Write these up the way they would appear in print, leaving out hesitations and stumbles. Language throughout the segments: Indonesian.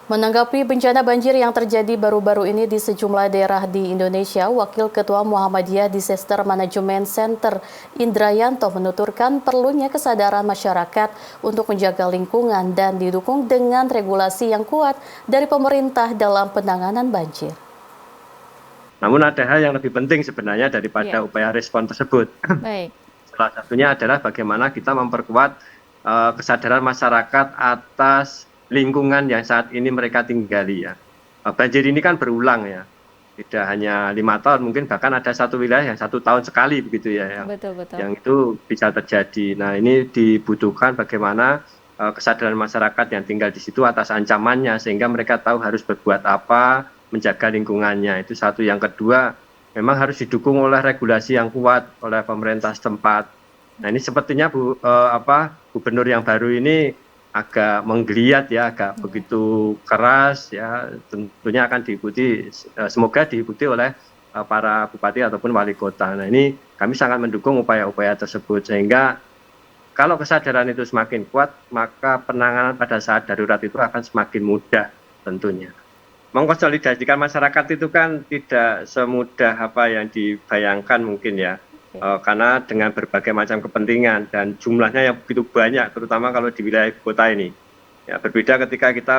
Menanggapi bencana banjir yang terjadi baru-baru ini di sejumlah daerah di Indonesia, Wakil Ketua Muhammadiyah Disaster Management Center Indrayanto menuturkan perlunya kesadaran masyarakat untuk menjaga lingkungan dan didukung dengan regulasi yang kuat dari pemerintah dalam penanganan banjir. Namun ada hal yang lebih penting sebenarnya daripada upaya respon tersebut. Baik. Salah satunya adalah bagaimana kita memperkuat kesadaran masyarakat atas lingkungan yang saat ini mereka tinggali ya. Banjir ini kan berulang ya, tidak hanya 5 tahun, mungkin bahkan ada satu wilayah yang 1 tahun sekali begitu ya, Betul-betul. yang itu bisa terjadi. Nah ini dibutuhkan bagaimana kesadaran masyarakat yang tinggal di situ atas ancamannya, sehingga mereka tahu harus berbuat apa, menjaga lingkungannya. Itu satu. Yang kedua, memang harus didukung oleh regulasi yang kuat oleh pemerintah setempat. Nah ini sepertinya gubernur yang baru ini agak menggeliat ya, agak begitu keras ya, tentunya akan diikuti, semoga diikuti oleh para bupati ataupun wali kota. Nah ini kami sangat mendukung upaya-upaya tersebut, sehingga kalau kesadaran itu semakin kuat, maka penanganan pada saat darurat itu akan semakin mudah tentunya. Mengkonsolidasikan masyarakat itu kan tidak semudah apa yang dibayangkan mungkin ya, karena dengan berbagai macam kepentingan dan jumlahnya yang begitu banyak, terutama kalau di wilayah ibu kota ini. Ya, berbeda ketika kita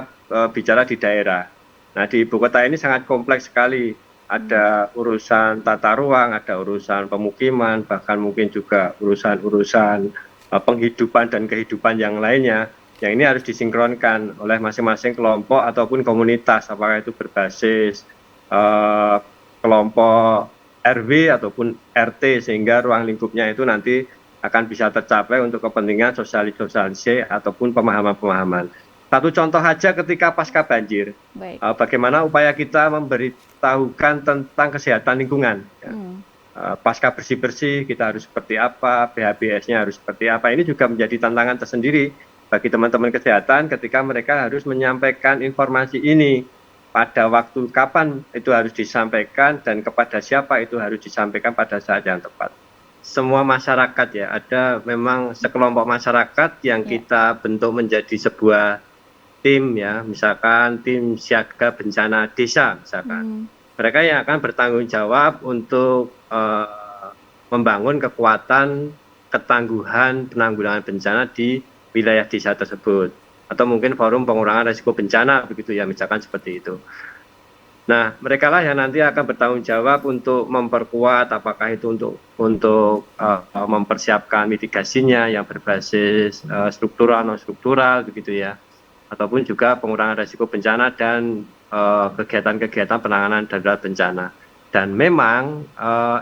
bicara di daerah. Nah di ibu kota ini sangat kompleks sekali, ada urusan tata ruang, ada urusan pemukiman, bahkan mungkin juga urusan-urusan penghidupan dan kehidupan yang lainnya, yang ini harus disinkronkan oleh masing-masing kelompok ataupun komunitas, apakah itu berbasis kelompok RW ataupun RT, sehingga ruang lingkupnya itu nanti akan bisa tercapai untuk kepentingan sosialisasi ataupun pemahaman-pemahaman. Satu contoh aja ketika pasca banjir, bagaimana upaya kita memberitahukan tentang kesehatan lingkungan. Ya. Pasca bersih-bersih kita harus seperti apa, PHBS-nya harus seperti apa, ini juga menjadi tantangan tersendiri bagi teman-teman kesehatan ketika mereka harus menyampaikan informasi ini, pada waktu kapan itu harus disampaikan dan kepada siapa itu harus disampaikan pada saat yang tepat. Semua masyarakat ya, ada memang sekelompok masyarakat yang kita bentuk menjadi sebuah tim ya, misalkan tim siaga bencana desa misalkan. Mereka yang akan bertanggung jawab untuk membangun kekuatan ketangguhan penanggulangan bencana di wilayah desa tersebut, atau mungkin forum pengurangan risiko bencana begitu ya, misalkan seperti itu. Nah mereka lah yang nanti akan bertanggung jawab untuk memperkuat, apakah itu untuk mempersiapkan mitigasinya yang berbasis struktural non struktural begitu ya, ataupun juga pengurangan risiko bencana dan kegiatan-kegiatan penanganan darurat bencana. Dan memang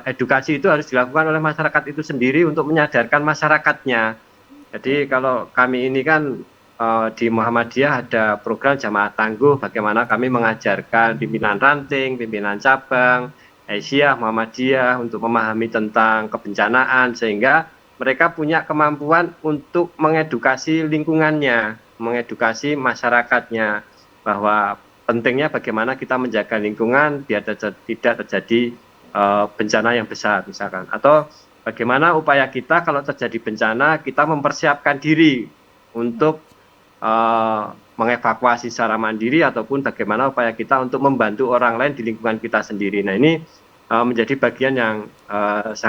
edukasi itu harus dilakukan oleh masyarakat itu sendiri untuk menyadarkan masyarakatnya. Jadi kalau kami ini kan di Muhammadiyah ada program Jamaah Tangguh, bagaimana kami mengajarkan pimpinan ranting, pimpinan cabang, Aisyah, Muhammadiyah untuk memahami tentang kebencanaan, sehingga mereka punya kemampuan untuk mengedukasi lingkungannya, mengedukasi masyarakatnya, bahwa pentingnya bagaimana kita menjaga lingkungan biar tidak terjadi bencana yang besar misalkan, atau bagaimana upaya kita kalau terjadi bencana kita mempersiapkan diri untuk mengevakuasi secara mandiri, ataupun bagaimana upaya kita untuk membantu orang lain di lingkungan kita sendiri. Nah ini menjadi bagian yang sangat